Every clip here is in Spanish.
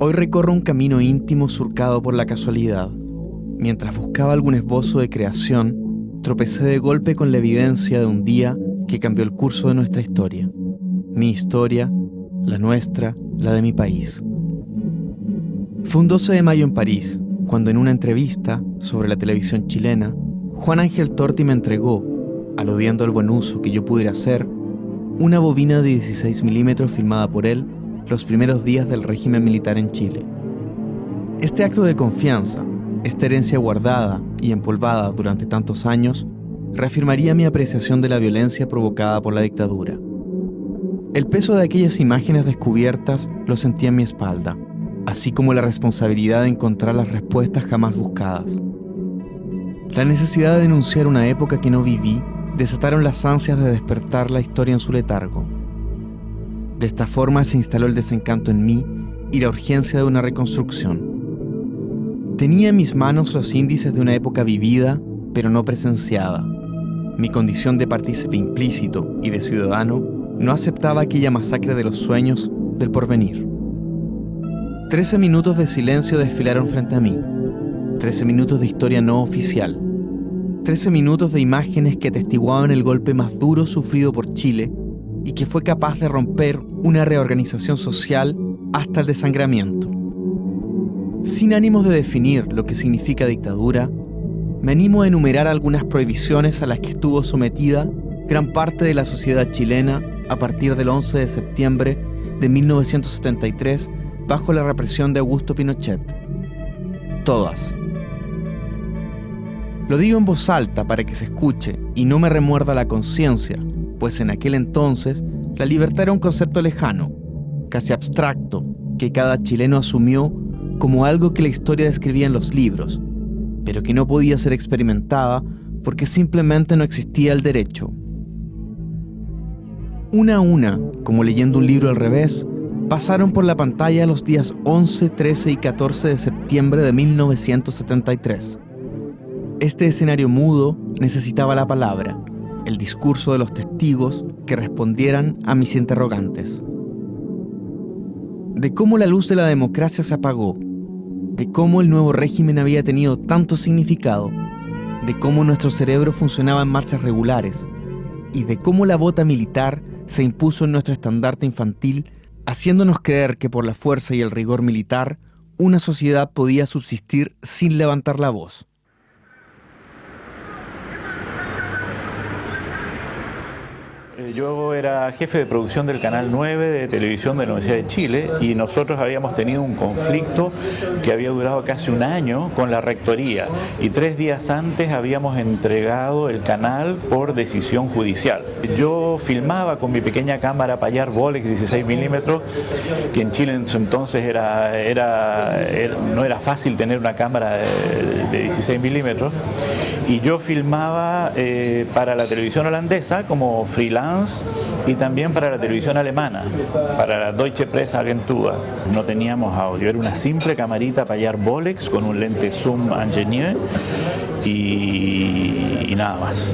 Hoy recorro un camino íntimo surcado por la casualidad. Mientras buscaba algún esbozo de creación, tropecé de golpe con la evidencia de un día que cambió el curso de nuestra historia. Mi historia, la nuestra, la de mi país. Fue un 12 de mayo en París, cuando en una entrevista sobre la televisión chilena, Juan Ángel Torti me entregó, aludiendo al buen uso que yo pudiera hacer, una bobina de 16 milímetros filmada por él los primeros días del régimen militar en Chile. Este acto de confianza, esta herencia guardada y empolvada durante tantos años, reafirmaría mi apreciación de la violencia provocada por la dictadura. El peso de aquellas imágenes descubiertas lo sentía en mi espalda, así como la responsabilidad de encontrar las respuestas jamás buscadas. La necesidad de denunciar una época que no viví desataron las ansias de despertar la historia en su letargo. De esta forma se instaló el desencanto en mí y la urgencia de una reconstrucción. Tenía en mis manos los índices de una época vivida, pero no presenciada. Mi condición de partícipe implícito y de ciudadano no aceptaba aquella masacre de los sueños del porvenir. 13 minutos de silencio desfilaron frente a mí. 13 minutos de historia no oficial. 13 minutos de imágenes que atestiguaban el golpe más duro sufrido por Chile y que fue capaz de romper una reorganización social hasta el desangramiento. Sin ánimos de definir lo que significa dictadura, me animo a enumerar algunas prohibiciones a las que estuvo sometida gran parte de la sociedad chilena a partir del 11 de septiembre de 1973 bajo la represión de Augusto Pinochet. Todas. Lo digo en voz alta para que se escuche y no me remuerda la conciencia, pues en aquel entonces la libertad era un concepto lejano, casi abstracto, que cada chileno asumió como algo que la historia describía en los libros, pero que no podía ser experimentada porque simplemente no existía el derecho. Una a una, como leyendo un libro al revés, pasaron por la pantalla los días 11, 13 y 14 de septiembre de 1973. Este escenario mudo necesitaba la palabra, el discurso de los testigos que respondieran a mis interrogantes. De cómo la luz de la democracia se apagó, de cómo el nuevo régimen había tenido tanto significado, de cómo nuestro cerebro funcionaba en marchas regulares y de cómo la bota militar se impuso en nuestro estandarte infantil, haciéndonos creer que por la fuerza y el rigor militar una sociedad podía subsistir sin levantar la voz. Yo era jefe de producción del Canal 9 de televisión de la Universidad de Chile y nosotros habíamos tenido un conflicto que había durado casi un año con la rectoría y 3 días antes habíamos entregado el canal por decisión judicial. Yo filmaba con mi pequeña cámara Payar Bolex 16 milímetros, que en Chile en su entonces no era fácil tener una cámara de 16 milímetros, y yo filmaba para la televisión holandesa como freelance y también para la televisión alemana, para la Deutsche Presseagentur. No teníamos audio, era una simple camarita Payar Bolex con un lente zoom ingenieur y nada más.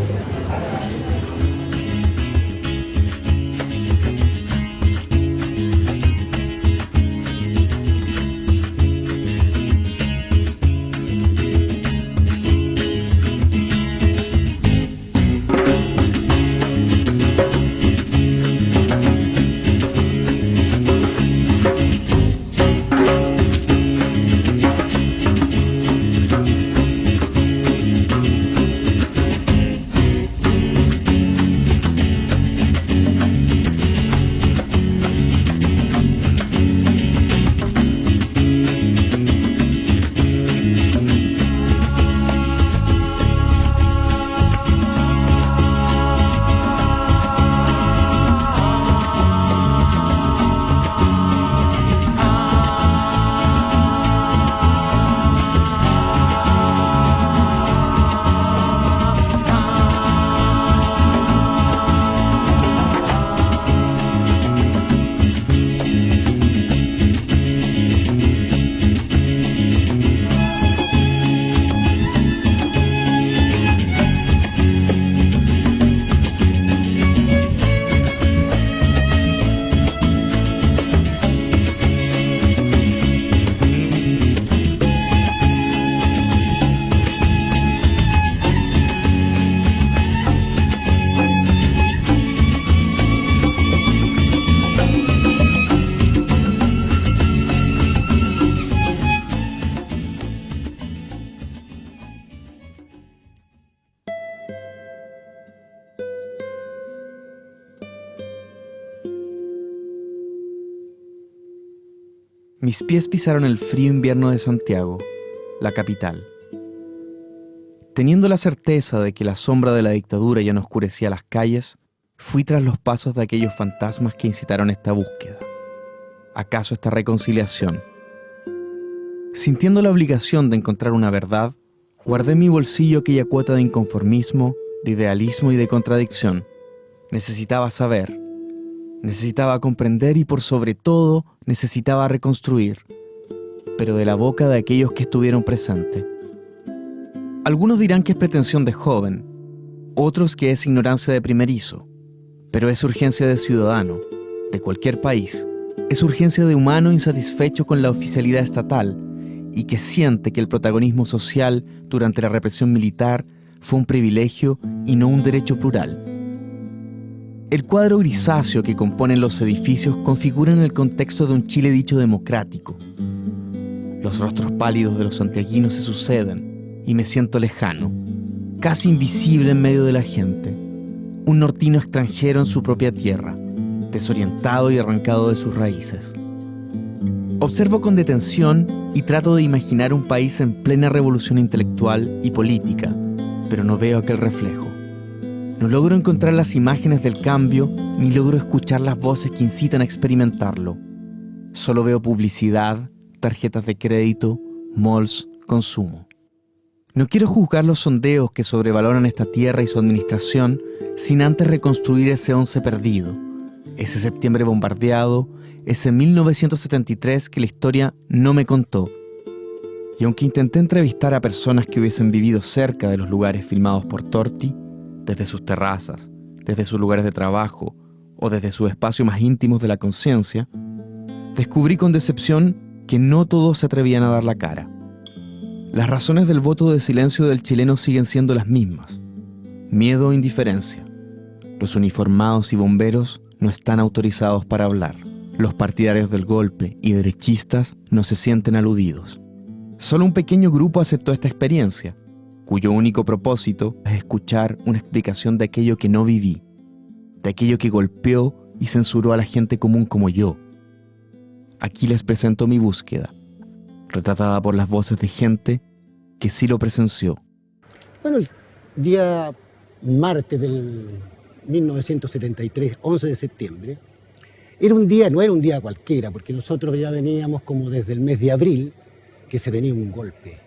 Mis pies pisaron el frío invierno de Santiago, la capital. Teniendo la certeza de que la sombra de la dictadura ya no oscurecía las calles, fui tras los pasos de aquellos fantasmas que incitaron esta búsqueda. ¿Acaso esta reconciliación? Sintiendo la obligación de encontrar una verdad, guardé en mi bolsillo aquella cuota de inconformismo, de idealismo y de contradicción. Necesitaba saber, necesitaba comprender y por sobre todo necesitaba reconstruir, pero de la boca de aquellos que estuvieron presentes. Algunos dirán que es pretensión de joven, otros que es ignorancia de primerizo, pero es urgencia de ciudadano, de cualquier país. Es urgencia de humano insatisfecho con la oficialidad estatal y que siente que el protagonismo social durante la represión militar fue un privilegio y no un derecho plural. El cuadro grisáceo que componen los edificios configura en el contexto de un Chile dicho democrático. Los rostros pálidos de los santiaguinos se suceden y me siento lejano, casi invisible en medio de la gente, un nortino extranjero en su propia tierra, desorientado y arrancado de sus raíces. Observo con detención y trato de imaginar un país en plena revolución intelectual y política, pero no veo aquel reflejo. No logro encontrar las imágenes del cambio, ni logro escuchar las voces que incitan a experimentarlo. Solo veo publicidad, tarjetas de crédito, malls, consumo. No quiero juzgar los sondeos que sobrevaloran esta tierra y su administración sin antes reconstruir ese 11 perdido, ese septiembre bombardeado, ese 1973 que la historia no me contó. Y aunque intenté entrevistar a personas que hubiesen vivido cerca de los lugares filmados por Torti, desde sus terrazas, desde sus lugares de trabajo o desde sus espacios más íntimos de la conciencia, descubrí con decepción que no todos se atrevían a dar la cara. Las razones del voto de silencio del chileno siguen siendo las mismas: miedo o indiferencia. Los uniformados y bomberos no están autorizados para hablar. Los partidarios del golpe y derechistas no se sienten aludidos. Solo un pequeño grupo aceptó esta experiencia, cuyo único propósito es escuchar una explicación de aquello que no viví, de aquello que golpeó y censuró a la gente común como yo. Aquí les presento mi búsqueda, retratada por las voces de gente que sí lo presenció. Bueno, el día martes del 1973, 11 de septiembre, no era un día cualquiera, porque nosotros ya veníamos como desde el mes de abril, que se venía un golpe.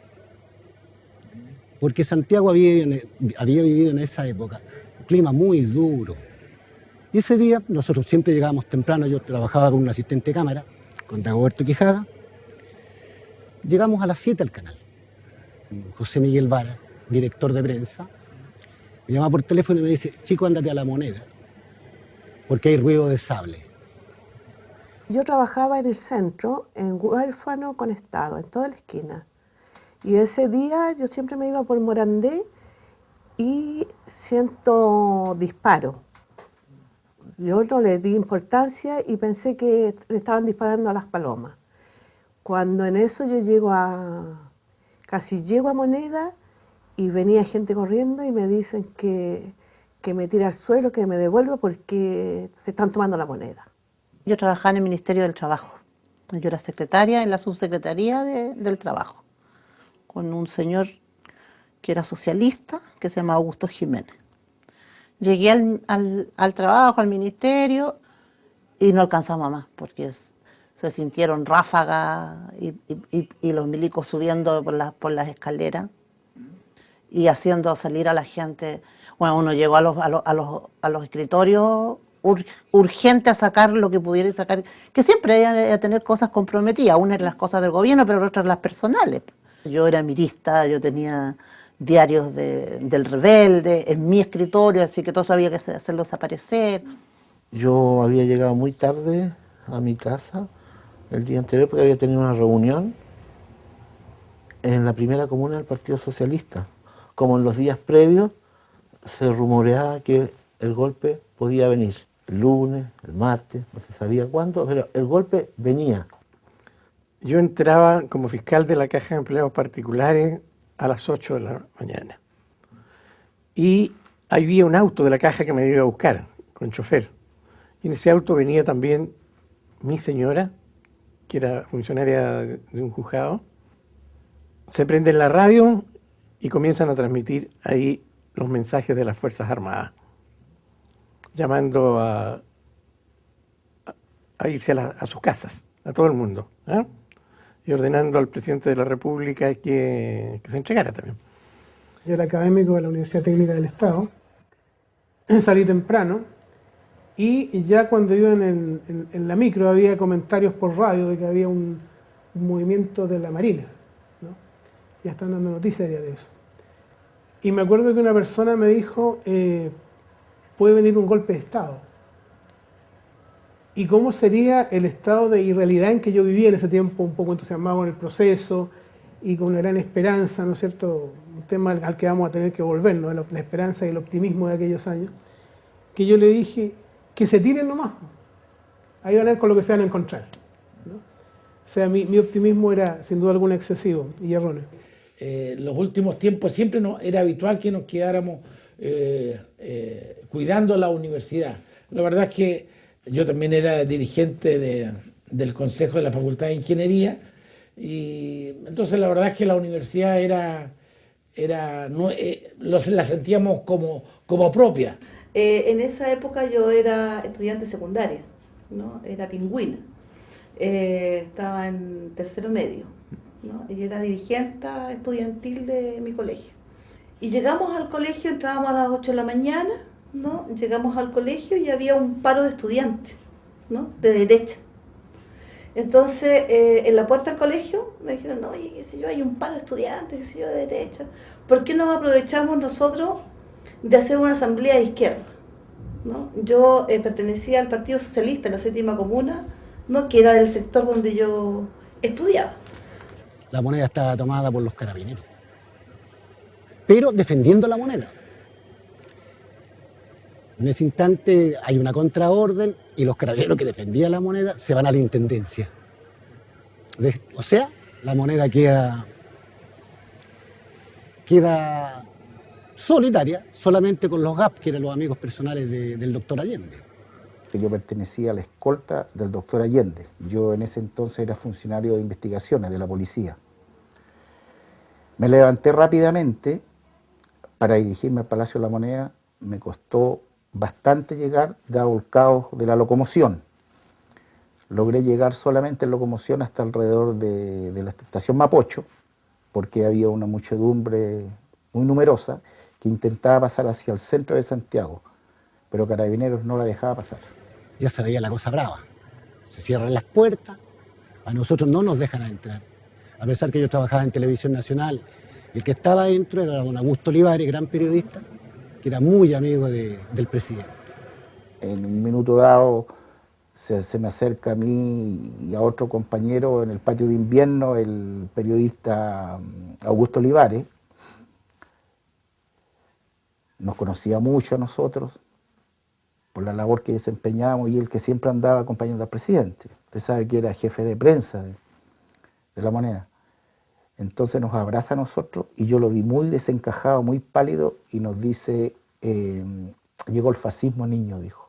Porque Santiago había vivido en esa época un clima muy duro. Y ese día nosotros siempre llegábamos temprano, yo trabajaba con un asistente de cámara, con Dagoberto Quijada. Llegamos a las 7 al canal. José Miguel Vara, director de prensa, me llama por teléfono y me dice: chico, ándate a La Moneda, porque hay ruido de sable. Yo trabajaba en el centro, en Huérfano con Estado, en toda la esquina. Y ese día yo siempre me iba por Morandé y siento disparo. Yo no le di importancia y pensé que le estaban disparando a las palomas. Cuando en eso yo casi llego a Moneda y venía gente corriendo y me dicen que me tire al suelo, que me devuelva porque se están tomando la moneda. Yo trabajaba en el Ministerio del Trabajo. Yo era secretaria en la subsecretaría del Trabajo, con un señor que era socialista, que se llamaba Augusto Jiménez. Llegué al trabajo, al ministerio, y no alcanzamos más, porque se sintieron ráfagas y los milicos subiendo por las escaleras y haciendo salir a la gente. Bueno, uno llegó a los escritorios urgente a sacar lo que pudiera sacar, que siempre iba a tener cosas comprometidas. Una eran las cosas del gobierno, pero otras las personales. Yo era mirista, yo tenía diarios del Rebelde en mi escritorio, así que todo había que hacerlo desaparecer. Yo había llegado muy tarde a mi casa el día anterior porque había tenido una reunión en la primera comuna del Partido Socialista. Como en los días previos se rumoreaba que el golpe podía venir el lunes, el martes, no se sabía cuándo, pero el golpe venía. Yo entraba como fiscal de la Caja de Empleados Particulares a las 8 de la mañana. Y había un auto de la Caja que me iba a buscar, con chofer. Y en ese auto venía también mi señora que era funcionaria de un juzgado, se prende la radio y comienzan a transmitir ahí los mensajes de las Fuerzas Armadas, llamando a irse a sus casas, a todo el mundo, ¿eh? Y ordenando al presidente de la República que se entregara también. Yo era académico de la Universidad Técnica del Estado, salí temprano y ya cuando iba en la micro había comentarios por radio de que había un movimiento de la Marina, ¿no? Ya están dando noticias ya de eso. Y me acuerdo que una persona me dijo, puede venir un golpe de Estado. ¿Y cómo sería el estado de irrealidad en que yo vivía en ese tiempo, un poco entusiasmado con el proceso y con una gran esperanza, ¿no es cierto? Un tema al que vamos a tener que volver, ¿no? La esperanza y el optimismo de aquellos años. Que yo le dije, que se tiren nomás. Ahí van a ver con lo que se van a encontrar, ¿no? O sea, mi optimismo era sin duda alguna excesivo y erróneo. Los últimos tiempos siempre era habitual que nos quedáramos cuidando la universidad. La verdad es que yo también era dirigente del Consejo de la Facultad de Ingeniería y entonces la verdad es que la universidad la sentíamos como propia. En esa época yo era estudiante secundaria, ¿no? Era pingüina. Estaba en tercero medio, ¿no? Y era dirigente estudiantil de mi colegio. Y llegamos al colegio, entrábamos a las 8 de la mañana, ¿no? Llegamos al colegio y había un paro de estudiantes, ¿no? De derecha. Entonces, en la puerta del colegio me dijeron, no, oye, qué sé yo, hay un paro de estudiantes, qué sé yo, de derecha. ¿Por qué no aprovechamos nosotros de hacer una asamblea de izquierda, ¿no? Yo pertenecía al Partido Socialista, la séptima comuna, ¿no? Que era del sector donde yo estudiaba. La moneda estaba tomada por los carabineros, pero defendiendo la moneda. En ese instante hay una contraorden y los carabineros que defendían la moneda se van a la intendencia. O sea, la moneda queda solitaria, solamente con los GAP, que eran los amigos personales del doctor Allende. Yo pertenecía a la escolta del doctor Allende. Yo en ese entonces era funcionario de investigaciones de la policía. Me levanté rápidamente para dirigirme al Palacio de la Moneda. Me costó bastante llegar, dado el caos de la locomoción. Logré llegar solamente en locomoción hasta alrededor de la estación Mapocho, porque había una muchedumbre muy numerosa que intentaba pasar hacia el centro de Santiago, pero Carabineros no la dejaba pasar. Ya se veía la cosa brava. Se cierran las puertas, a nosotros no nos dejan entrar. A pesar que yo trabajaba en Televisión Nacional, el que estaba adentro era don Augusto Olivares, gran periodista, que era muy amigo del presidente. En un minuto dado se me acerca a mí y a otro compañero en el patio de invierno, el periodista Augusto Olivares. Nos conocía mucho a nosotros por la labor que desempeñábamos y él que siempre andaba acompañando al presidente. Usted sabe que era jefe de prensa de la Moneda. Entonces nos abraza a nosotros y yo lo vi muy desencajado, muy pálido y nos dice, llegó el fascismo, niño, dijo,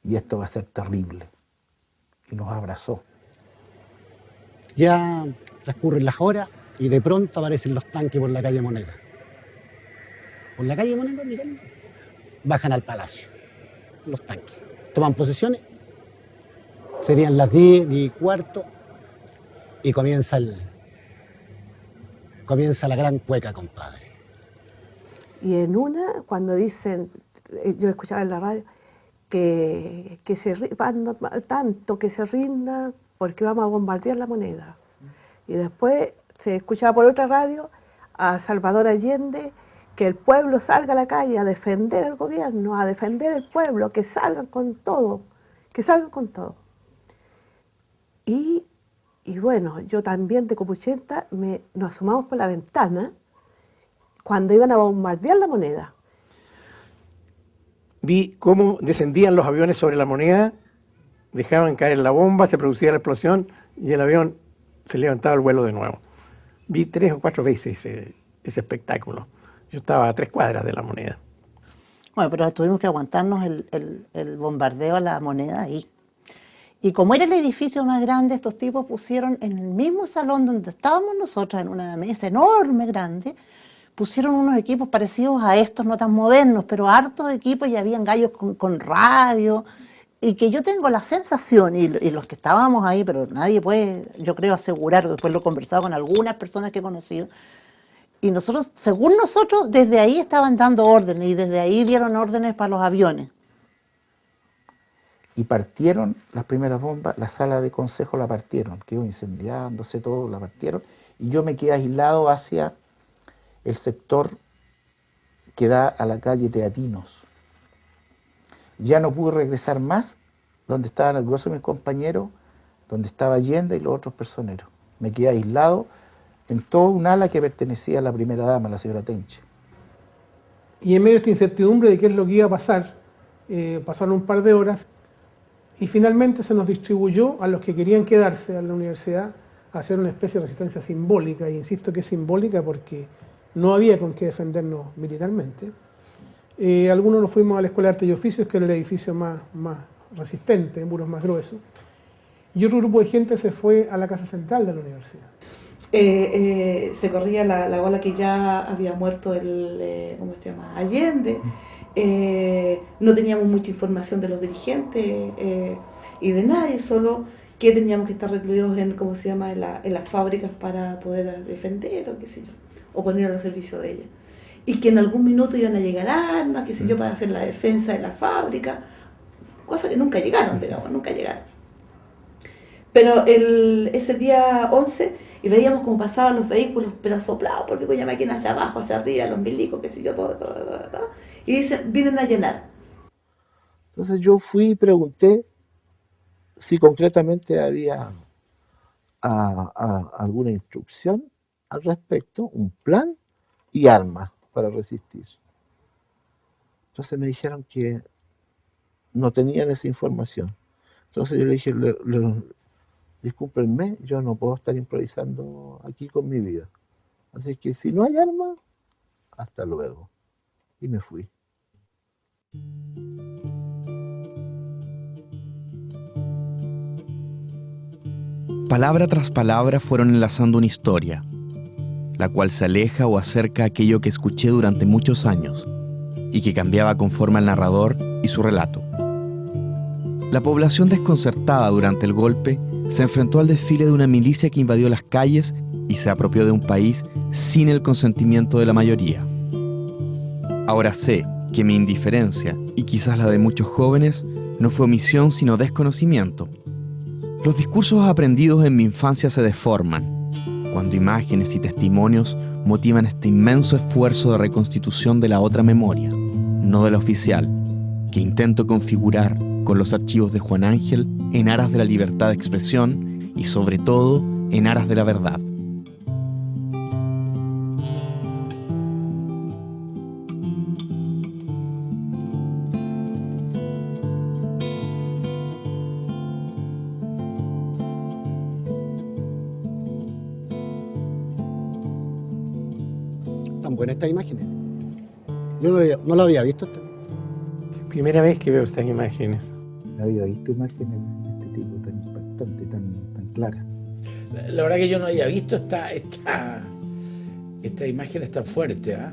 y esto va a ser terrible. Y nos abrazó. Ya transcurren las horas y de pronto aparecen los tanques por la calle Moneda. Por la calle Moneda, miren, bajan al palacio, los tanques. Toman posesiones, serían las 10, 10 y cuarto, y comienza la gran cueca, compadre. Y en una, cuando dicen, yo escuchaba en la radio, que tanto que se rinda porque vamos a bombardear la moneda. Y después se escuchaba por otra radio a Salvador Allende, que el pueblo salga a la calle a defender al gobierno, a defender el pueblo, que salgan con todo, que salgan con todo. Y bueno, yo también de Copuchenta nos asomamos por la ventana cuando iban a bombardear la moneda. Vi cómo descendían los aviones sobre la moneda, dejaban caer la bomba, se producía la explosión y el avión se levantaba al vuelo de nuevo. Vi 3 o 4 veces ese espectáculo. Yo estaba a 3 cuadras de la moneda. Bueno, pero tuvimos que aguantarnos el bombardeo a la moneda ahí. Y como era el edificio más grande, estos tipos pusieron en el mismo salón donde estábamos nosotros, en una mesa enorme, grande, pusieron unos equipos parecidos a estos, no tan modernos, pero hartos equipos, y habían gallos con radio, y que yo tengo la sensación, y los que estábamos ahí, pero nadie puede, yo creo, asegurar, después lo he conversado con algunas personas que he conocido, y nosotros, según nosotros, desde ahí estaban dando órdenes, y desde ahí dieron órdenes para los aviones. Y partieron las primeras bombas, la sala de consejo la partieron, quedó incendiándose todo, la partieron, y yo me quedé aislado hacia el sector que da a la calle Teatinos. Ya no pude regresar más donde estaban el grueso de mis compañeros, donde estaba Allende y los otros personeros. Me quedé aislado en todo un ala que pertenecía a la primera dama, la señora Tenche. Y en medio de esta incertidumbre de qué es lo que iba a pasar, pasaron un par de horas y finalmente se nos distribuyó a los que querían quedarse a la universidad a hacer una especie de resistencia simbólica, y insisto que es simbólica porque no había con qué defendernos militarmente. Algunos nos fuimos a la Escuela de Artes y Oficios, que era el edificio más resistente, en muros más gruesos, y otro grupo de gente se fue a la Casa Central de la universidad. Se corría la ola que ya había muerto ¿cómo se llama? Allende. No teníamos mucha información de los dirigentes y de nadie, solo que teníamos que estar recluidos en, ¿cómo se llama?, en las fábricas para poder defender o qué sé yo, o poner al servicio de ellas. Y que en algún minuto iban a llegar armas, qué sé yo, para hacer la defensa de la fábrica, cosas que nunca llegaron, digamos, nunca llegaron. Pero ese día 11, y veíamos cómo pasaban los vehículos, pero soplados por Vicuña Maquena hacia abajo, hacia arriba, los milicos, qué sé yo, todo, y dicen, vienen a llenar. Entonces yo fui y pregunté si concretamente había alguna instrucción al respecto, un plan y armas para resistir. Entonces me dijeron que no tenían esa información. Entonces yo le dije, discúlpenme, yo no puedo estar improvisando aquí con mi vida. Así que si no hay armas, hasta luego. Y me fui. Palabra tras palabra fueron enlazando una historia, la cual se aleja o acerca a aquello que escuché durante muchos años y que cambiaba conforme al narrador y su relato. La población desconcertada durante el golpe se enfrentó al desfile de una milicia que invadió las calles y se apropió de un país sin el consentimiento de la mayoría. Ahora sé que mi indiferencia, y quizás la de muchos jóvenes, no fue omisión sino desconocimiento. Los discursos aprendidos en mi infancia se deforman cuando imágenes y testimonios motivan este inmenso esfuerzo de reconstitución de la otra memoria, no de la oficial, que intento configurar con los archivos de Juan Ángel en aras de la libertad de expresión y sobre todo en aras de la verdad. Tan buenas estas imágenes. Yo no lo había visto. Primera vez que veo estas imágenes. No había visto imágenes de este tipo tan impactantes, tan claras. La verdad que yo no había visto esta imagen tan fuerte, ¿eh?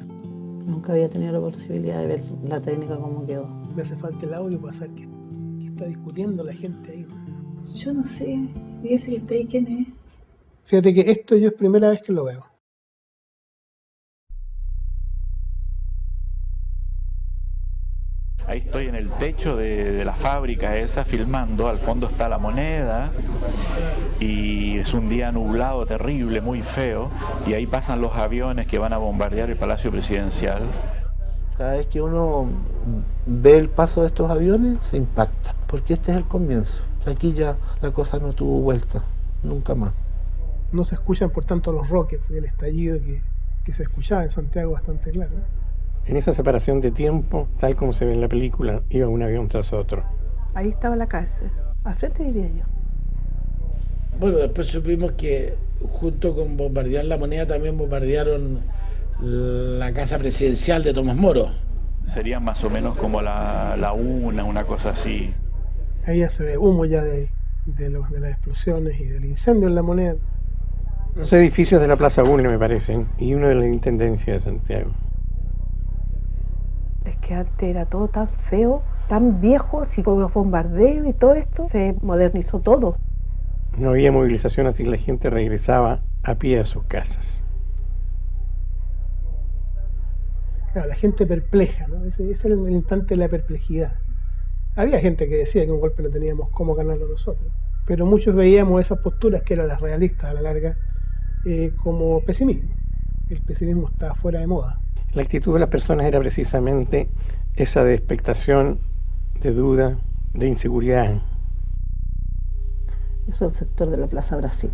Nunca había tenido la posibilidad de ver la técnica como quedó. Me hace falta el audio para saber qué está discutiendo la gente ahí. Yo no sé, fíjese que está ahí, ¿quién es? Fíjate que esto yo es primera vez que lo veo. Ahí estoy en el techo de la fábrica esa filmando, al fondo está la Moneda y es un día nublado terrible, muy feo, y ahí pasan los aviones que van a bombardear el Palacio Presidencial. Cada vez que uno ve el paso de estos aviones, se impacta, porque este es el comienzo. Aquí ya la cosa no tuvo vuelta, nunca más. No se escuchan, por tanto, los rockets del estallido que se escuchaba en Santiago bastante claro, ¿no? En esa separación de tiempo, tal como se ve en la película, iba un avión tras otro. Ahí estaba la cárcel, al frente vivía yo. Bueno, después supimos que junto con bombardear la Moneda también bombardearon la casa presidencial de Tomás Moro. Sería más o menos como la una cosa así. Ahí ya se ve humo ya de de las explosiones y del incendio en La Moneda. Los edificios de la Plaza Bulnes, me parecen, y uno de la Intendencia de Santiago. Es que antes era todo tan feo, tan viejo, así con los bombardeos y todo esto, se modernizó todo. No había movilización, así que la gente regresaba a pie a sus casas. Claro, la gente perpleja, ¿no? Ese es el instante de la perplejidad. Había gente que decía que un golpe no teníamos cómo ganarlo nosotros, pero muchos veíamos esas posturas, que eran las realistas a la larga, como pesimismo. El pesimismo estaba fuera de moda. La actitud de las personas era precisamente esa de expectación, de duda, de inseguridad. Eso es el sector de la Plaza Brasil,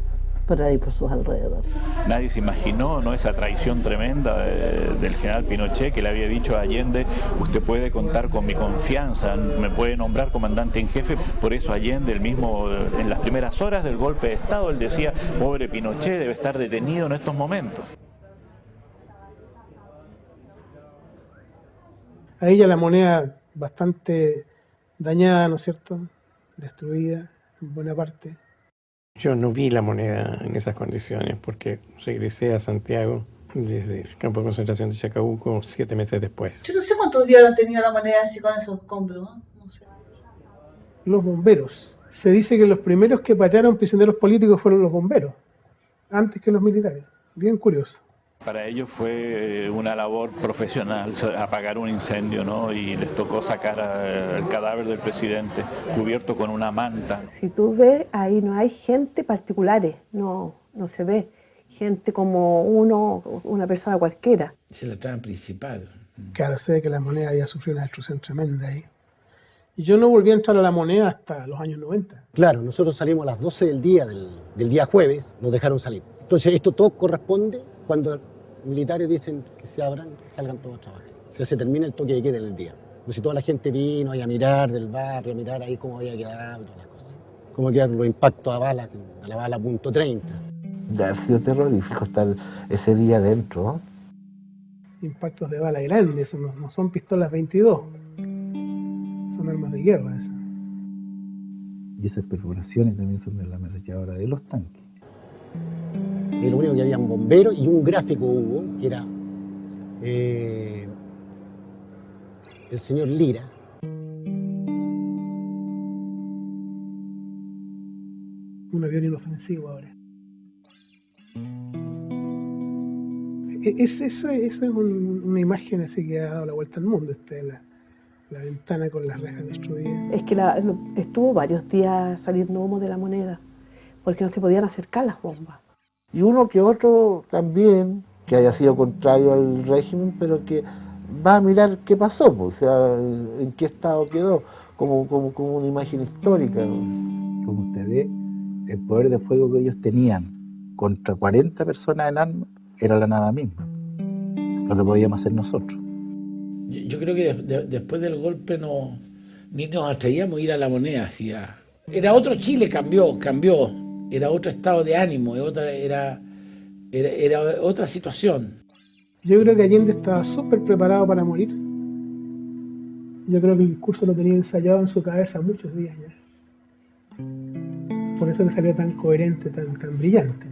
por ahí, por sus alrededores. Nadie se imaginó, ¿no?, esa traición tremenda del general Pinochet, que le había dicho a Allende: usted puede contar con mi confianza, me puede nombrar comandante en jefe. Por eso Allende, el mismo, en las primeras horas del golpe de Estado, él decía: pobre Pinochet, debe estar detenido en estos momentos. Ahí ya La Moneda bastante dañada, ¿no es cierto?, destruida en buena parte. Yo no vi La Moneda en esas condiciones porque regresé a Santiago desde el campo de concentración de Chacabuco 7 meses después. Yo no sé cuántos días han tenido La Moneda así con esos escombros, ¿no? No sé. Los bomberos. Se dice que los primeros que patearon prisioneros políticos fueron los bomberos, antes que los militares. Bien curioso. Para ellos fue una labor profesional apagar un incendio, ¿no? Y les tocó sacar el cadáver del presidente cubierto con una manta. Si tú ves, ahí no hay gente particulares, no se ve gente como una persona cualquiera. Es la trama principal. Claro, sé que La Moneda había sufrido una destrucción tremenda ahí. Y yo no volví a entrar a La Moneda hasta los años 90. Claro, nosotros salimos a las 12 del día jueves, nos dejaron salir. Entonces esto todo corresponde cuando militares dicen que se abran, salgan todos a trabajar. O sea, se termina el toque de queda en el día. Entonces toda la gente vino ahí a mirar del barrio, a mirar ahí cómo había quedado y todas las cosas. Cómo quedaron los impactos a la bala .30. Ha sido terrorífico estar ese día adentro. Impactos de bala grandes, no son pistolas 22. Son armas de guerra esas. Y esas perforaciones también son de la ametralladora de los tanques. Y lo único que había un bombero y un gráfico hubo, que era el señor Lira. Un avión inofensivo ahora. Eso es una imagen así que ha dado la vuelta al mundo, la ventana con las rejas destruidas. Es que estuvo varios días saliendo humo de La Moneda, porque no se podían acercar las bombas. Y uno que otro también, que haya sido contrario al régimen, pero que va a mirar qué pasó, pues, o sea, en qué estado quedó, como una imagen histórica. Como usted ve, el poder de fuego que ellos tenían contra 40 personas en armas era la nada misma, lo que podíamos hacer nosotros. Yo creo que después del golpe ni nos atrevíamos a ir a La Moneda. Era otro Chile, cambió. Era otro estado de ánimo, era otra situación. Yo creo que Allende estaba súper preparado para morir. Yo creo que el discurso lo tenía ensayado en su cabeza muchos días ya. Por eso le salió tan coherente, tan brillante.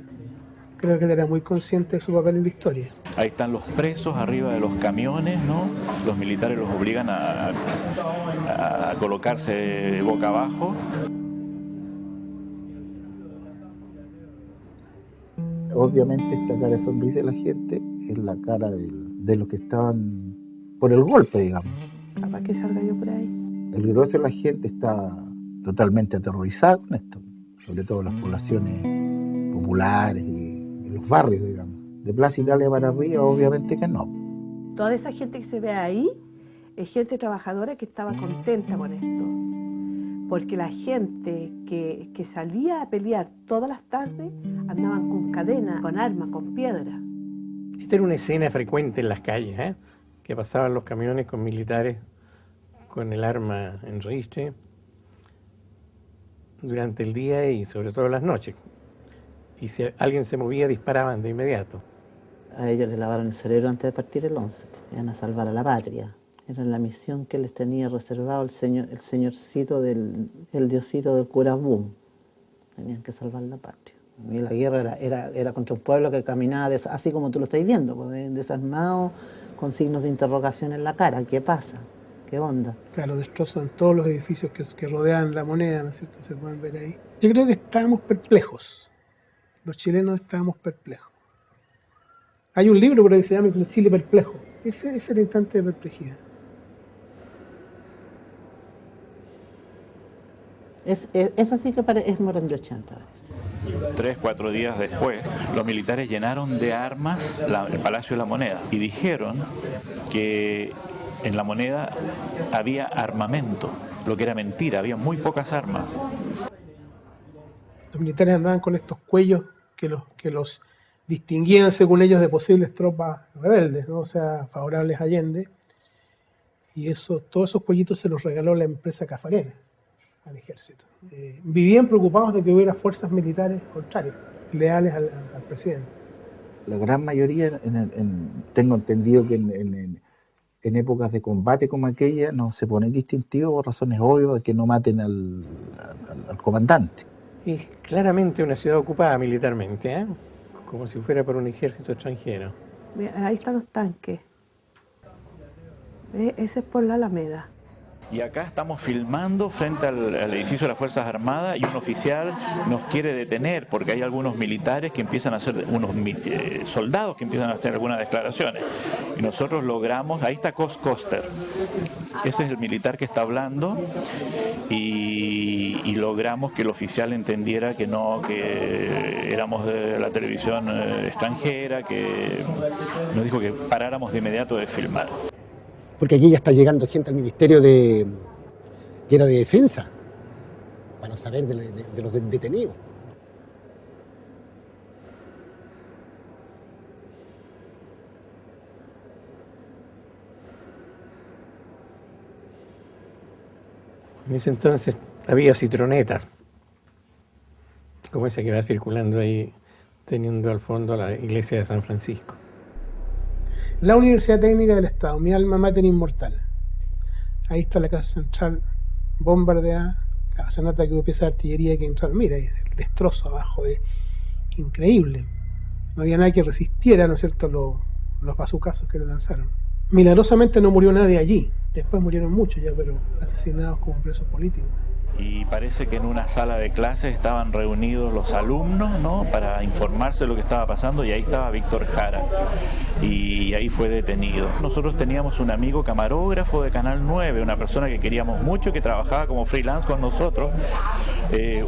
Creo que él era muy consciente de su papel en la historia. Ahí están los presos arriba de los camiones, ¿no? Los militares los obligan a colocarse boca abajo. Obviamente esta cara de sonrisa de la gente es la cara de los que estaban por el golpe, digamos. ¿Para qué salga yo por ahí? El grueso de la gente está totalmente aterrorizada con esto, sobre todo las poblaciones populares y los barrios, digamos. De Plaza Italia para arriba, obviamente que no. Toda esa gente que se ve ahí es gente trabajadora que estaba contenta con esto. Porque la gente que salía a pelear todas las tardes andaban con cadenas, con armas, con piedras. Esta era una escena frecuente en las calles, que pasaban los camiones con militares con el arma en ristre durante el día y sobre todo las noches. Y si alguien se movía, disparaban de inmediato. A ellos les lavaron el cerebro antes de partir el 11, iban a salvar a la patria. Era la misión que les tenía reservado el señorcito el diosito del cura Boom. tenían que salvar la patria. Y la guerra era contra un pueblo que caminaba así como tú lo estás viendo, pues, desarmado, con signos de interrogación en la cara. ¿Qué pasa? ¿Qué onda? Claro, destrozan todos los edificios que rodean la moneda, ¿no es cierto? Se pueden ver ahí. Yo creo que estábamos perplejos. Los chilenos estábamos perplejos. Hay un libro por ahí que se llama Chile Perplejo. Ese es el instante de perplejidad. Es así que es Morán de 80 veces. 3, 4 días después, los militares llenaron de armas el Palacio de la Moneda y dijeron que en la moneda había armamento, lo que era mentira, había muy pocas armas. Los militares andaban con estos cuellos que los distinguían, según ellos, de posibles tropas rebeldes, ¿no? O sea, favorables a Allende. Y todos esos cuellitos se los regaló la empresa Cafarena al ejército. Vivían preocupados de que hubiera fuerzas militares contrarias, leales al presidente. La gran mayoría, tengo entendido que en épocas de combate como aquella no se pone distintivo por razones obvias de que no maten al comandante. Es claramente una ciudad ocupada militarmente, ¿eh? Como si fuera por un ejército extranjero. Mira, ahí están los tanques. Ese es por la Alameda. Y acá estamos filmando frente al edificio de las Fuerzas Armadas y un oficial nos quiere detener porque hay algunos militares que empiezan a hacer, unos soldados que empiezan a hacer algunas declaraciones. Y nosotros logramos, ahí está Koster, ese es el militar que está hablando y logramos que el oficial entendiera que no, que éramos de la televisión extranjera, que nos dijo que paráramos de inmediato de filmar. Porque aquí ya está llegando gente al Ministerio de Defensa para saber de los detenidos. En ese entonces había citronetas, como esa que va circulando ahí, teniendo al fondo la iglesia de San Francisco. La Universidad Técnica del Estado, mi alma mater inmortal. Ahí está la Casa Central bombardeada. Claro, se nota que hubo piezas de artillería que entraron. Mira, el destrozo abajo es increíble. No había nada que resistiera, ¿no es cierto?, los bazucazos que le lanzaron. Milagrosamente no murió nadie allí. Después murieron muchos ya, pero asesinados como presos políticos. Y parece que en una sala de clases estaban reunidos los alumnos, ¿no?, para informarse de lo que estaba pasando, y ahí estaba Víctor Jara, y ahí fue detenido. Nosotros teníamos un amigo camarógrafo de Canal 9, una persona que queríamos mucho, que trabajaba como freelance con nosotros,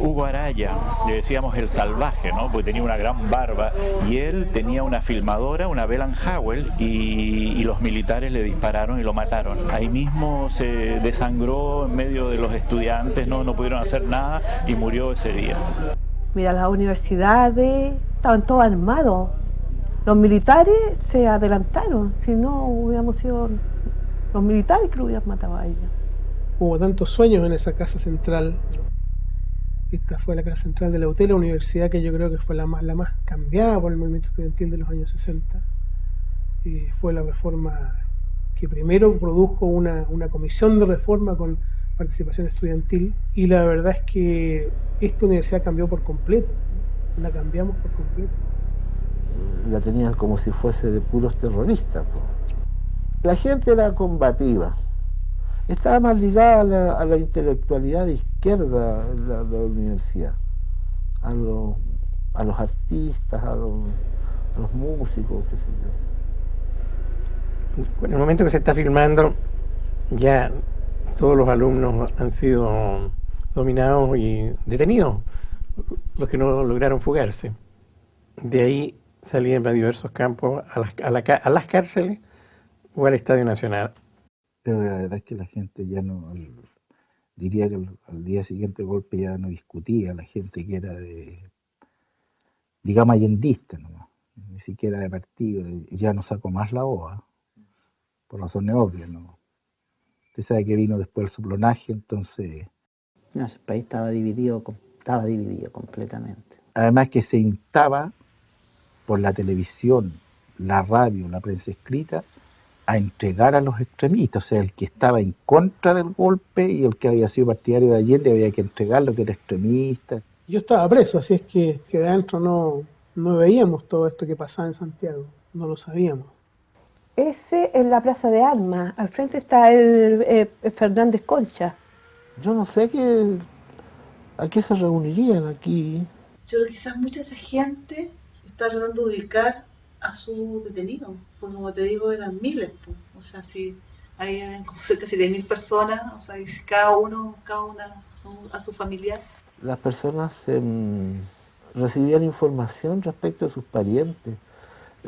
Hugo Araya, le decíamos el salvaje, ¿no?, porque tenía una gran barba, y él tenía una filmadora, una Bell & Howell, y los militares le dispararon y lo mataron. Ahí mismo se desangró en medio de los estudiantes, no pudieron hacer nada y murió ese día. Mira, las universidades estaban todos armados. Los militares se adelantaron, si no hubiéramos sido los militares que lo hubieran matado a ellos. Hubo tantos sueños en esa casa central. Esta fue la casa central de la UTE, la universidad que yo creo que fue la más cambiada por el movimiento estudiantil de los años 60. Y fue la reforma que primero produjo una comisión de reforma con participación estudiantil, y la verdad es que esta universidad cambió por completo, la cambiamos por completo. La tenían como si fuese de puros terroristas. La gente era combativa, estaba más ligada a la intelectualidad de izquierda la universidad, a los artistas, a los músicos, qué sé yo. En el momento que se está filmando, ya todos los alumnos han sido dominados y detenidos, los que no lograron fugarse. De ahí salían para diversos campos, a las cárceles o al Estadio Nacional. Pero la verdad es que la gente ya no, diría que al día siguiente del golpe ya no discutía, la gente que era digamos, allendista, ¿no?, ni siquiera de partido, ya no sacó más la hoja, por razones obvias, ¿no? Usted sabe que vino después el soplonaje, entonces... No, ese país estaba dividido completamente. Además que se instaba por la televisión, la radio, la prensa escrita, a entregar a los extremistas. O sea, el que estaba en contra del golpe y el que había sido partidario de Allende había que entregar lo que era extremista. Yo estaba preso, así es que de adentro no veíamos todo esto que pasaba en Santiago, no lo sabíamos. Ese es la Plaza de Armas, al frente está el Fernández Concha. Yo no sé a qué se reunirían aquí. Yo creo que quizás mucha de esa gente está tratando de ubicar a sus detenidos, porque como te digo, eran miles, pues. O sea, si ahí eran como cerca de 7.000 personas, o sea, y si cada una a su familiar. Las personas recibían información respecto a sus parientes,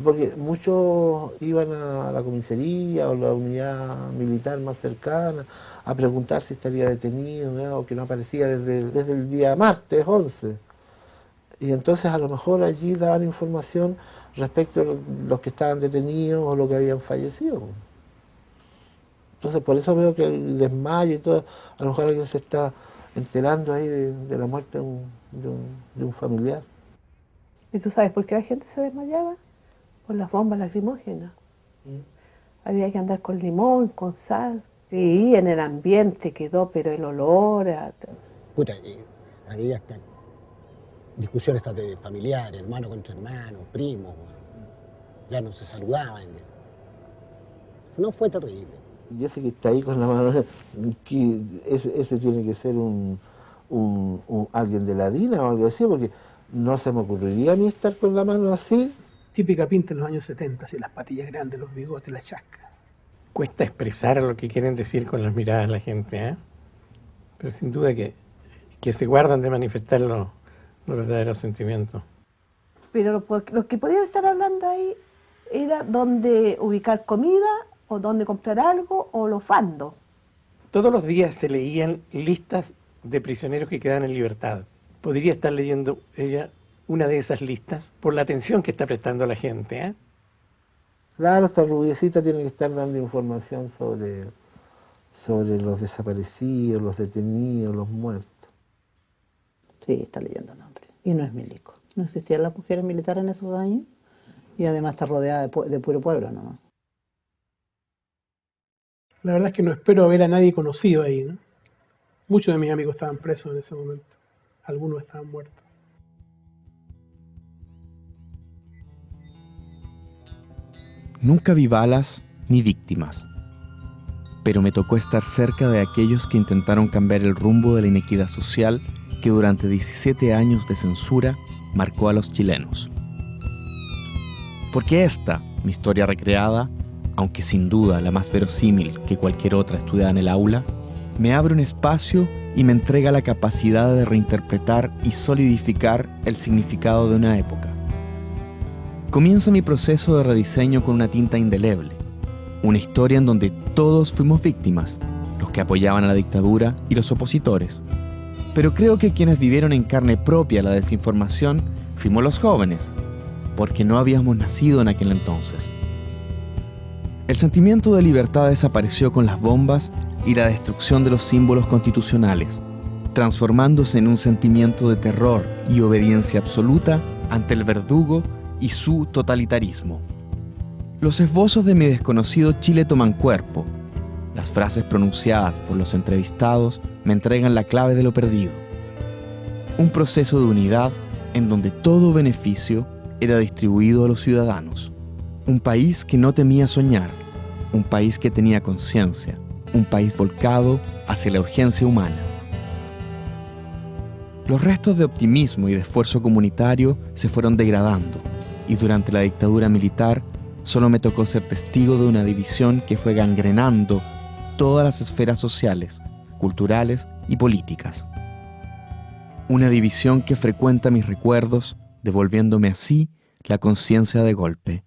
porque muchos iban a la comisaría o la unidad militar más cercana a preguntar si estaría detenido, ¿no? O que no aparecía desde el día martes 11. Y entonces a lo mejor allí daban información respecto a los que estaban detenidos o los que habían fallecido. Entonces por eso veo que el desmayo y todo, a lo mejor alguien se está enterando ahí de la muerte de un familiar. ¿Y tú sabes por qué la gente se desmayaba? Por las bombas lacrimógenas. Había que andar con limón, con sal. Sí, en el ambiente quedó, pero el olor... Puta, había hasta discusiones hasta de familiares, hermano contra hermano, primos. Ya no se saludaban. No, fue terrible. Y ese que está ahí con la mano, ese tiene que ser alguien de la DINA o algo así, porque no se me ocurriría a mí estar con la mano así. Típica pinta en los años 70, así las patillas grandes, los bigotes, la chasca. Cuesta expresar lo que quieren decir con las miradas de la gente, ¿eh? Pero sin duda que se guardan de manifestar los verdaderos sentimientos. Pero lo que podían estar hablando ahí era dónde ubicar comida, o dónde comprar algo, o los fandos. Todos los días se leían listas de prisioneros que quedaban en libertad. Podría estar leyendo ella una de esas listas por la atención que está prestando a la gente, ¿eh? Claro, esta rubiecita tiene que estar dando información sobre los desaparecidos, los detenidos, los muertos. Sí, está leyendo nombres. Y no es milico. No existían las mujeres militares en esos años y además está rodeada de puro pueblo, ¿no? La verdad es que no espero ver a nadie conocido ahí, ¿no? Muchos de mis amigos estaban presos en ese momento. Algunos estaban muertos. Nunca vi balas ni víctimas, pero me tocó estar cerca de aquellos que intentaron cambiar el rumbo de la inequidad social que durante 17 años de censura marcó a los chilenos. Porque esta, mi historia recreada, aunque sin duda la más verosímil que cualquier otra estudiada en el aula, me abre un espacio y me entrega la capacidad de reinterpretar y solidificar el significado de una época. Comienza mi proceso de rediseño con una tinta indeleble, una historia en donde todos fuimos víctimas, los que apoyaban a la dictadura y los opositores. Pero creo que quienes vivieron en carne propia la desinformación fuimos los jóvenes, porque no habíamos nacido en aquel entonces. El sentimiento de libertad desapareció con las bombas y la destrucción de los símbolos constitucionales, transformándose en un sentimiento de terror y obediencia absoluta ante el verdugo y su totalitarismo. Los esbozos de mi desconocido Chile toman cuerpo. Las frases pronunciadas por los entrevistados me entregan la clave de lo perdido. Un proceso de unidad en donde todo beneficio era distribuido a los ciudadanos. Un país que no temía soñar, un país que tenía conciencia, un país volcado hacia la urgencia humana. Los restos de optimismo y de esfuerzo comunitario se fueron degradando, y durante la dictadura militar solo me tocó ser testigo de una división que fue gangrenando todas las esferas sociales, culturales y políticas. Una división que frecuenta mis recuerdos, devolviéndome así la conciencia de golpe.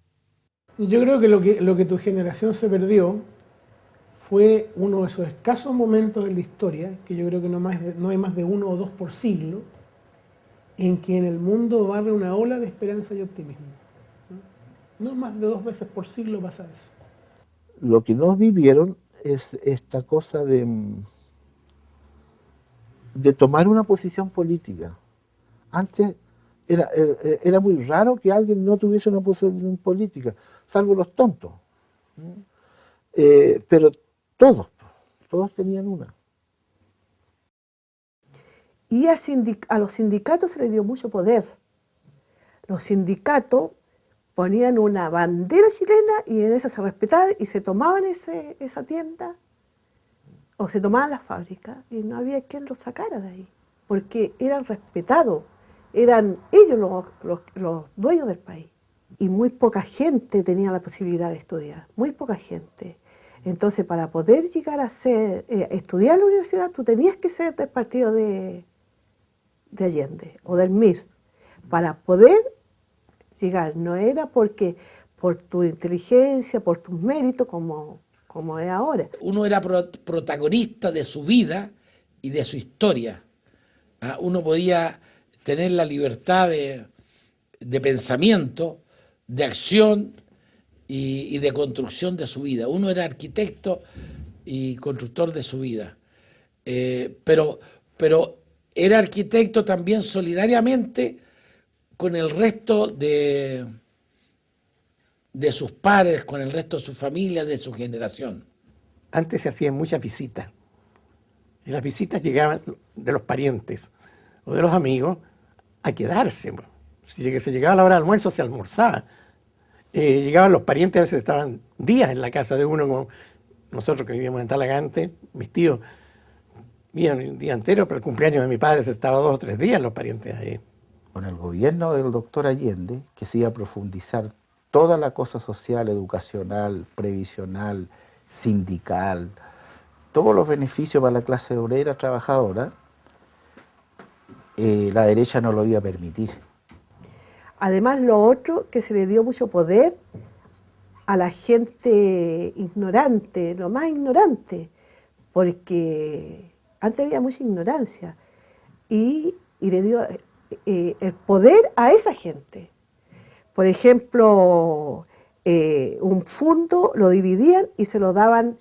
Yo creo que lo que tu generación se perdió fue uno de esos escasos momentos en la historia, que yo creo que no hay más de 1 o 2 por siglo, en que en el mundo barre una ola de esperanza y optimismo. No más de 2 veces por siglo pasa eso. Lo que no vivieron es esta cosa de tomar una posición política. Antes era muy raro que alguien no tuviese una posición política, salvo los tontos. Pero todos tenían una. Y a los sindicatos se les dio mucho poder. Los sindicatos ponían una bandera chilena y en esa se respetaban y se tomaban esa tienda o se tomaban las fábricas y no había quien los sacara de ahí, porque eran respetados, eran ellos los dueños del país. Y muy poca gente tenía la posibilidad de estudiar, muy poca gente. Entonces, para poder llegar a estudiar en la universidad, tú tenías que ser del partido de Allende o del MIR, para poder llegar. No era porque por tu inteligencia, por tus méritos, como es ahora. Uno era protagonista de su vida y de su historia. Uno podía tener la libertad de pensamiento, de acción y de construcción de su vida. Uno era arquitecto y constructor de su vida. Pero era arquitecto también solidariamente con el resto de sus pares, con el resto de su familia, de su generación. Antes se hacían muchas visitas. Y las visitas llegaban de los parientes o de los amigos a quedarse. Si se llegaba a la hora de almuerzo, se almorzaba. Llegaban los parientes, a veces estaban días en la casa de uno, como nosotros que vivíamos en Talagante, mis tíos vivían un día entero, pero el cumpleaños de mi padre se estaba 2 o 3 días los parientes ahí. Con el gobierno del doctor Allende, que se iba a profundizar toda la cosa social, educacional, previsional, sindical, todos los beneficios para la clase obrera trabajadora, la derecha no lo iba a permitir. Además, lo otro, que se le dio mucho poder a la gente ignorante, lo más ignorante, porque antes había mucha ignorancia, y le dio el poder a esa gente. Por ejemplo, un fondo lo dividían y se lo daban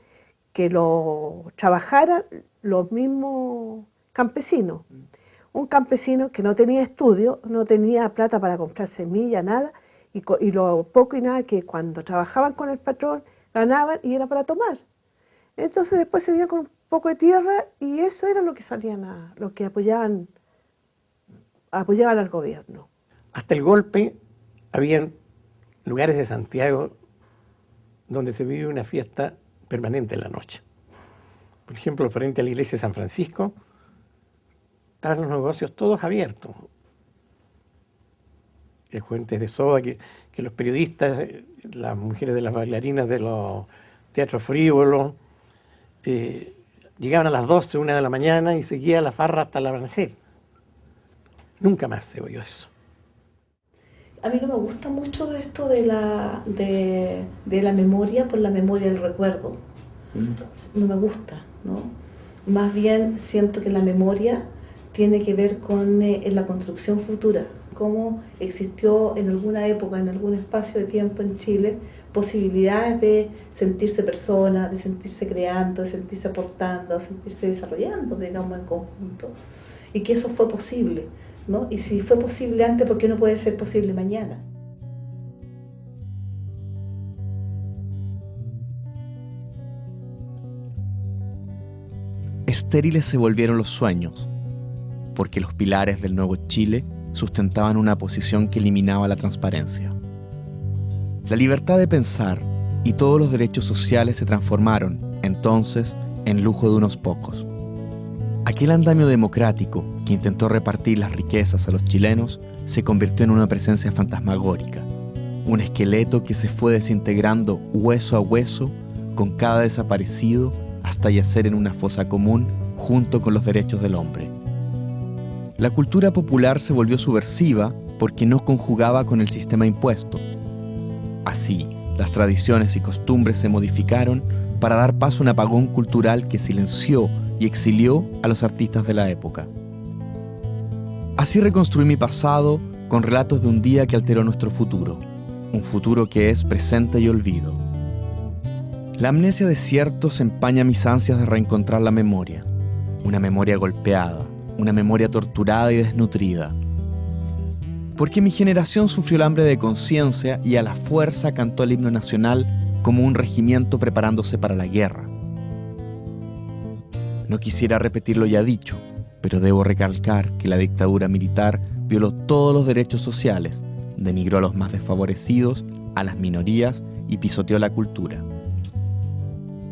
que lo trabajaran los mismos campesinos. Un campesino que no tenía estudio, no tenía plata para comprar semilla, nada, y lo poco y nada que cuando trabajaban con el patrón ganaban y era para tomar. Entonces después se venían con un poco de tierra y eso era lo que salían lo que apoyaban al gobierno. Hasta el golpe habían lugares de Santiago donde se vive una fiesta permanente en la noche. Por ejemplo, frente a la iglesia de San Francisco, estaban los negocios todos abiertos. El Fuentes de Soda, que los periodistas, las mujeres de las bailarinas de los teatros frívolos, llegaban a las 12, 1 de la mañana y seguía la farra hasta el amanecer. Nunca más se oyó eso. A mí no me gusta mucho esto de la memoria por la memoria del recuerdo. No me gusta, ¿no? Más bien siento que la memoria tiene que ver con la construcción futura, cómo existió en alguna época, en algún espacio de tiempo en Chile, posibilidades de sentirse persona, de sentirse creando, de sentirse aportando, de sentirse desarrollando, digamos, en conjunto. Y que eso fue posible, ¿no? Y si fue posible antes, ¿por qué no puede ser posible mañana? Estériles se volvieron los sueños, porque los pilares del nuevo Chile sustentaban una posición que eliminaba la transparencia. La libertad de pensar y todos los derechos sociales se transformaron, entonces, en lujo de unos pocos. Aquel andamio democrático que intentó repartir las riquezas a los chilenos se convirtió en una presencia fantasmagórica, un esqueleto que se fue desintegrando hueso a hueso con cada desaparecido hasta yacer en una fosa común junto con los derechos del hombre. La cultura popular se volvió subversiva porque no conjugaba con el sistema impuesto. Así, las tradiciones y costumbres se modificaron para dar paso a un apagón cultural que silenció y exilió a los artistas de la época. Así reconstruí mi pasado con relatos de un día que alteró nuestro futuro, un futuro que es presente y olvido. La amnesia de ciertos empaña mis ansias de reencontrar la memoria, una memoria golpeada, una memoria torturada y desnutrida. Porque mi generación sufrió el hambre de conciencia y a la fuerza cantó el himno nacional como un regimiento preparándose para la guerra. No quisiera repetir lo ya dicho, pero debo recalcar que la dictadura militar violó todos los derechos sociales, denigró a los más desfavorecidos, a las minorías y pisoteó la cultura.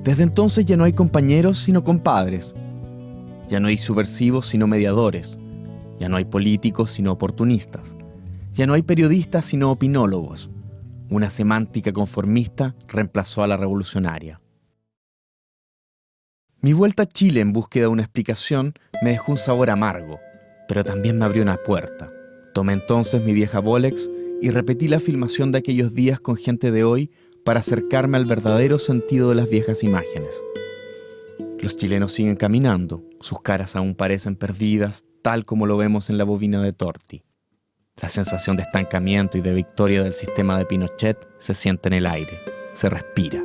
Desde entonces ya no hay compañeros sino compadres, ya no hay subversivos sino mediadores, ya no hay políticos sino oportunistas, ya no hay periodistas sino opinólogos. Una semántica conformista reemplazó a la revolucionaria. Mi vuelta a Chile en búsqueda de una explicación me dejó un sabor amargo, pero también me abrió una puerta. Tomé entonces mi vieja Bolex y repetí la filmación de aquellos días con gente de hoy para acercarme al verdadero sentido de las viejas imágenes. Los chilenos siguen caminando, sus caras aún parecen perdidas, tal como lo vemos en la bobina de Torti. La sensación de estancamiento y de victoria del sistema de Pinochet se siente en el aire, se respira.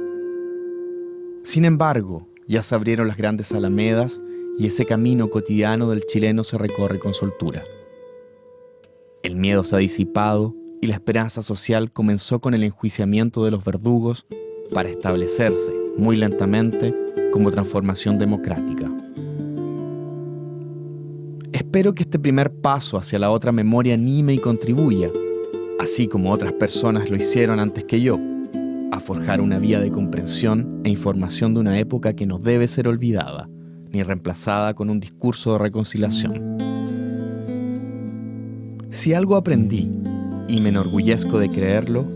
Sin embargo, ya se abrieron las grandes alamedas y ese camino cotidiano del chileno se recorre con soltura. El miedo se ha disipado y la esperanza social comenzó con el enjuiciamiento de los verdugos para establecerse, muy lentamente, como transformación democrática. Espero que este primer paso hacia la otra memoria anime y contribuya, así como otras personas lo hicieron antes que yo, a forjar una vía de comprensión e información de una época que no debe ser olvidada, ni reemplazada con un discurso de reconciliación. Si algo aprendí, y me enorgullezco de creerlo,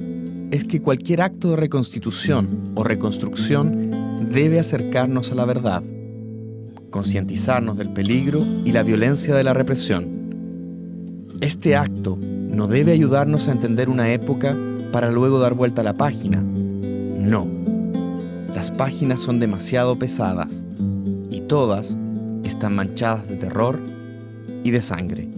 es que cualquier acto de reconstitución o reconstrucción debe acercarnos a la verdad, concientizarnos del peligro y la violencia de la represión. Este acto no debe ayudarnos a entender una época para luego dar vuelta a la página. No, las páginas son demasiado pesadas y todas están manchadas de terror y de sangre.